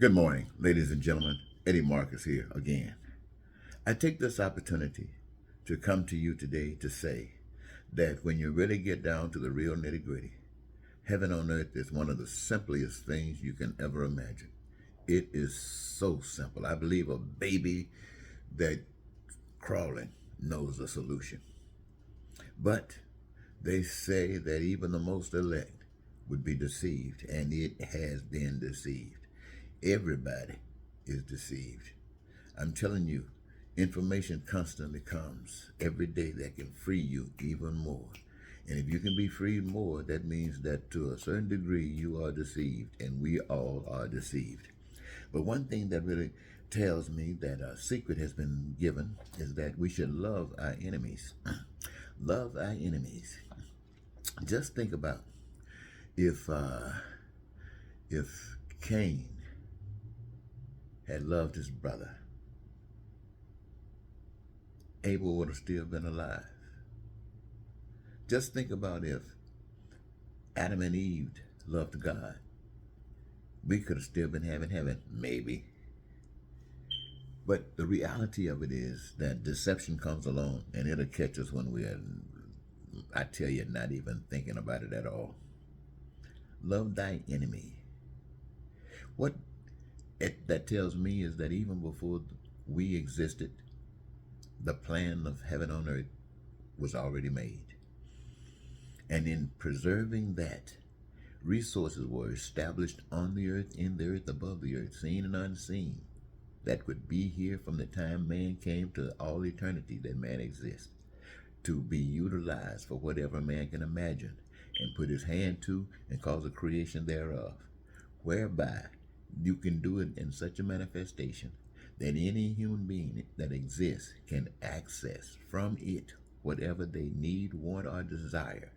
Good morning, ladies and gentlemen. Eddie Marcus here again. I take this opportunity to come to you today to say that when you really get down to the real nitty gritty, heaven on earth is one of the simplest things you can ever imagine. It is so simple. I believe a baby that crawling knows the solution. But they say that even the most elect would be deceived, and it has been deceived. Everybody is deceived. I'm telling you, information constantly comes every day that can free you even more. And if you can be freed more, that means that to a certain degree you are deceived, and we all are deceived. But one thing that really tells me that a secret has been given is that we should love our enemies. Love our enemies. Just think about if uh, if Cain had loved his brother, Abel would have still been alive. Just think about if Adam and Eve loved God. We could have still been having heaven, maybe. But the reality of it is that deception comes along and it'll catch us when we're, I tell you, not even thinking about it at all. Love thy enemy. What that tells me is that even before we existed, the plan of heaven on earth was already made. And in preserving that, resources were established on the earth, in the earth, above the earth, seen and unseen, that would be here from the time man came to all eternity that man exists, to be utilized for whatever man can imagine and put his hand to and cause a creation thereof, whereby you can do it in such a manifestation that any human being that exists can access from it whatever they need, want, or desire.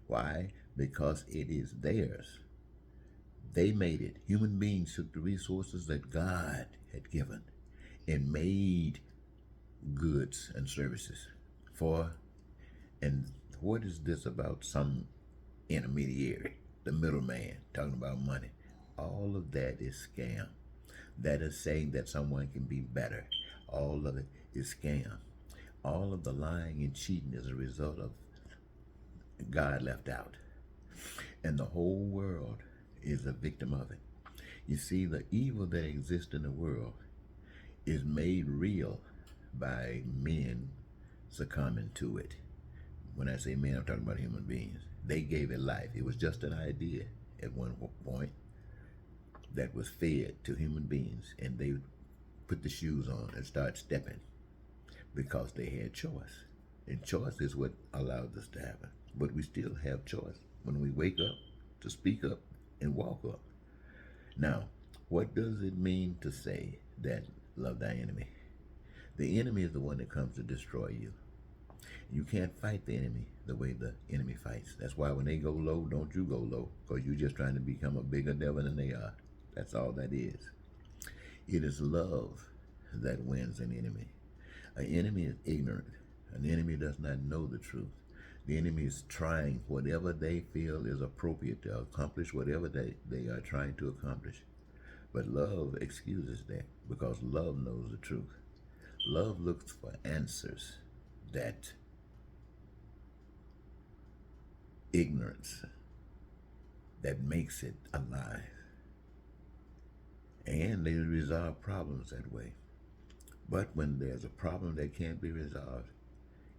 Why? Because it is theirs. They made it. Human beings took the resources that God had given and made goods and services for. And what is this about some intermediary, the middleman, talking about money? All of that is scam. That is saying that someone can be better. All of it is scam. All of the lying and cheating is a result of God left out. And the whole world is a victim of it. You see, the evil that exists in the world is made real by men succumbing to it. When I say men, I'm talking about human beings. They gave it life. It was just an idea at one point that was fed to human beings, and they put the shoes on and start stepping because they had choice. And choice is what allowed this to happen. But we still have choice when we wake up to speak up and walk up. Now, what does it mean to say that love thy enemy? The enemy is the one that comes to destroy you. You can't fight the enemy the way the enemy fights. That's why when they go low, don't you go low, because you're just trying to become a bigger devil than they are. That's all that is. It is love that wins an enemy. An enemy is ignorant. An enemy does not know the truth. The enemy is trying whatever they feel is appropriate to accomplish whatever they are trying to accomplish. But love excuses that because love knows the truth. Love looks for answers that ignorance that makes it alive. And they resolve problems that way. But when there's a problem that can't be resolved,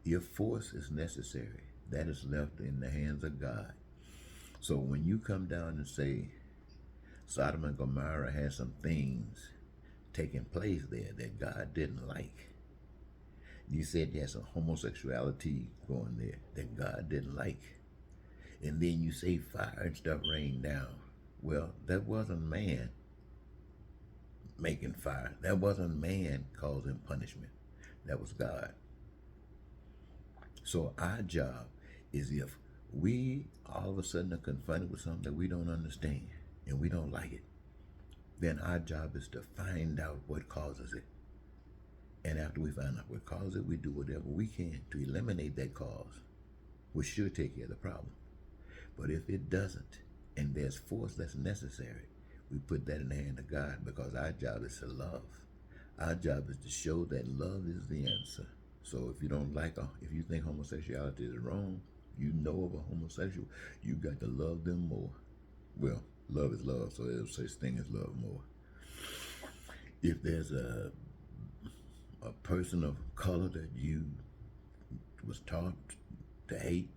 if force is necessary, that is left in the hands of God. So when you come down and say Sodom and Gomorrah had some things taking place there that God didn't like, you said you had some homosexuality going there that God didn't like, and then you say fire and stuff rained down. Well, that wasn't man making fire. That wasn't man causing punishment. That was God. So our job is, if we all of a sudden are confronted with something that we don't understand and we don't like it, then our job is to find out what causes it. And after we find out what causes it, we do whatever we can to eliminate that cause, which should take care of the problem. But if it doesn't, and there's force that's necessary, We put that in the hand of God because our job is to love. Our job is to show that love is the answer. So if you don't like, if you think homosexuality is wrong, you know of a homosexual, you got to love them more. Well, love is love, so there's such thing as love more. If there's a person of color that you was taught to hate,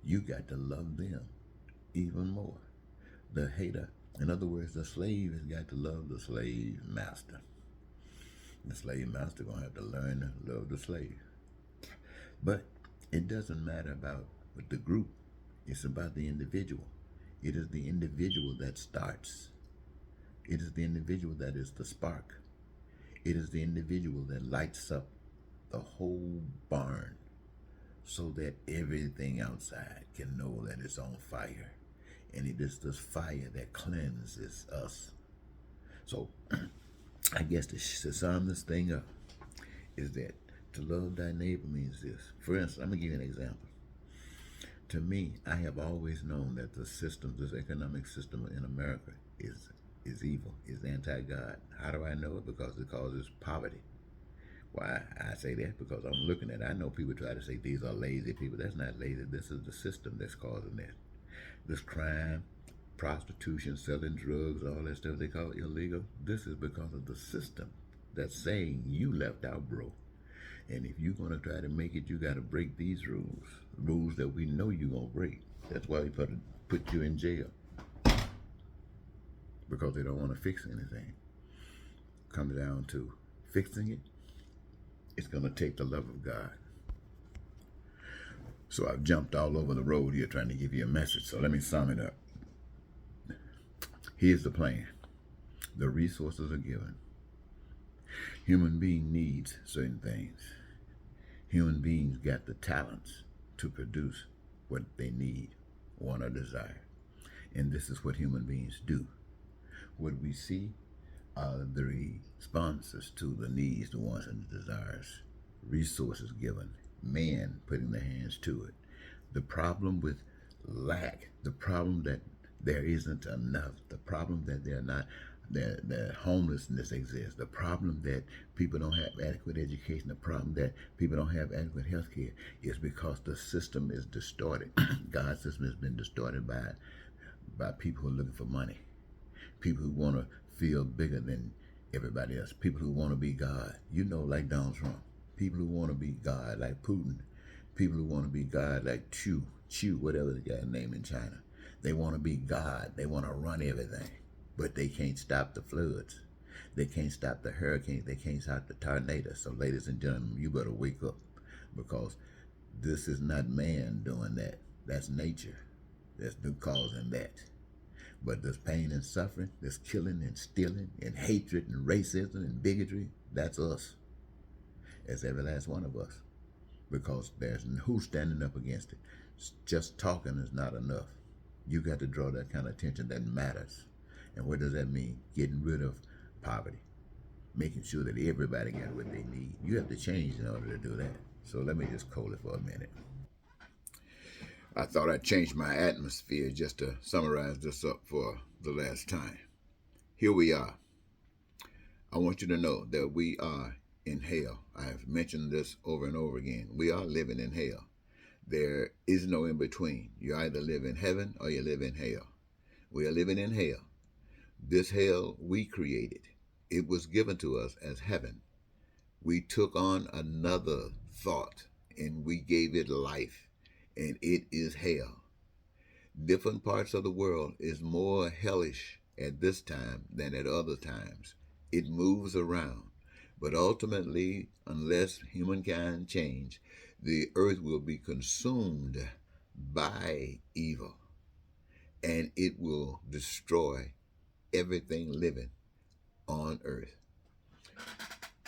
you got to love them even more. The hater, in other words, the slave has got to love the slave master. The slave master gonna have to learn to love the slave. But it doesn't matter about the group. It's about the individual. It is the individual that starts. It is the individual that is the spark. It is the individual that lights up the whole barn so that everything outside can know that it's on fire. And it is this fire that cleanses us. So I guess to sum this thing up is that to love thy neighbor means this. For instance, I'm going to give you an example. To me, I have always known that the system, this economic system in America is evil, is anti-God. How do I know it? Because it causes poverty. Why I say that? Because I'm looking at it. I know people try to say these are lazy people. That's not lazy. This is the system that's causing that. This crime, prostitution, selling drugs, all that stuff they call illegal. This is because of the system that's saying you left out, bro. And if you're going to try to make it, you got to break these rules that we know you're going to break. That's why we put you in jail, because they don't want to fix anything. Comes down to fixing it, it's going to take the love of God. So I've jumped all over the road here trying to give you a message. So let me sum it up. Here's the plan. The resources are given. Human being needs certain things. Human beings got the talents to produce what they need, want, or desire. And this is what human beings do. What we see are the responses to the needs, the wants, and the desires. Resources given. Man putting their hands to it. The problem with lack, the problem that there isn't enough, the problem that they're not, that homelessness exists, the problem that people don't have adequate education, the problem that people don't have adequate health care is because the system is distorted. God's system has been distorted by people who are looking for money, people who want to feel bigger than everybody else, people who want to be God, like Donald Trump, people who want to be God like Putin, people who want to be God like Chu, whatever the guy's name in China. They want to be God. They want to run everything. But they can't stop the floods. They can't stop the hurricanes. They can't stop the tornadoes. So ladies and gentlemen, you better wake up, because this is not man doing that. That's nature that's causing that. But this pain and suffering, this killing and stealing and hatred and racism and bigotry, that's us. It's every last one of us. Because there's who's standing up against it. Just talking is not enough. You got to draw that kind of attention that matters. And what does that mean? Getting rid of poverty. Making sure that everybody got what they need. You have to change in order to do that. So let me just hold it for a minute. I thought I'd change my atmosphere just to summarize this up for the last time. Here we are. I want you to know that we are in hell. I have mentioned this over and over again. We are living in hell. There is no in between. You either live in heaven or you live in hell. We are living in hell. This hell we created. It was given to us as heaven. We took on another thought and we gave it life, and it is hell. Different parts of the world is more hellish at this time than at other times. It moves around. But ultimately, unless humankind change, the earth will be consumed by evil, and it will destroy everything living on earth,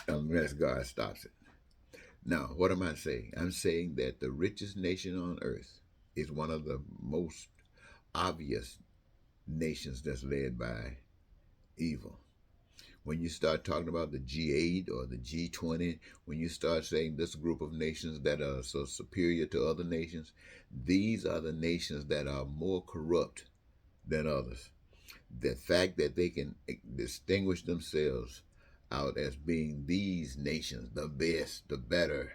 unless God stops it. Now, what am I saying? I'm saying that the richest nation on earth is one of the most obvious nations that's led by evil. When you start talking about the G8 or the G20, when you start saying this group of nations that are so superior to other nations, these are the nations that are more corrupt than others. The fact that they can distinguish themselves out as being these nations, the best, the better,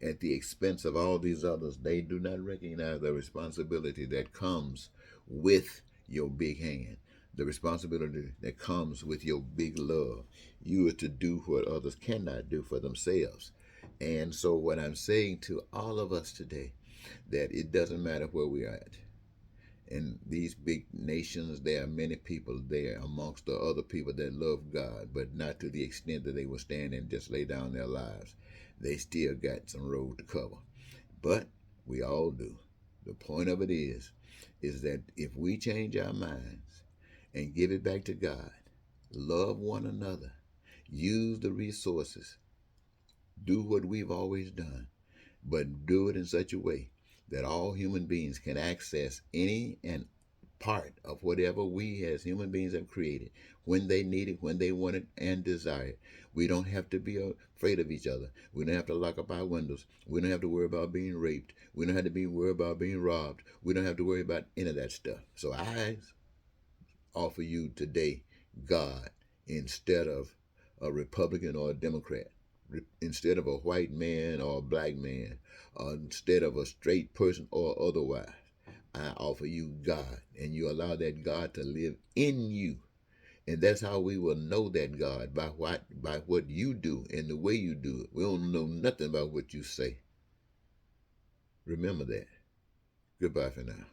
at the expense of all these others, they do not recognize the responsibility that comes with your big hand, the responsibility that comes with your big love. You are to do what others cannot do for themselves. And so, what I'm saying to all of us today, that it doesn't matter where we are at. In these big nations, there are many people there amongst the other people that love God, but not to the extent that they will stand and just lay down their lives. They still got some road to cover. But we all do. The point of it is that if we change our minds and give it back to God, love one another, use the resources, do what we've always done, but do it in such a way that all human beings can access any and part of whatever we as human beings have created when they need it, when they want it, and desire it. We don't have to be afraid of each other. We don't have to lock up our windows. We don't have to worry about being raped. We don't have to be worried about being robbed. We don't have to worry about any of that stuff. So I offer you today God instead of a Republican or a Democrat, instead of a white man or a black man, or instead of a straight person or otherwise. I offer you God, and you allow that God to live in you. And that's how we will know that God, by what you do and the way you do it. We don't know nothing about what you say. Remember that. Goodbye for now.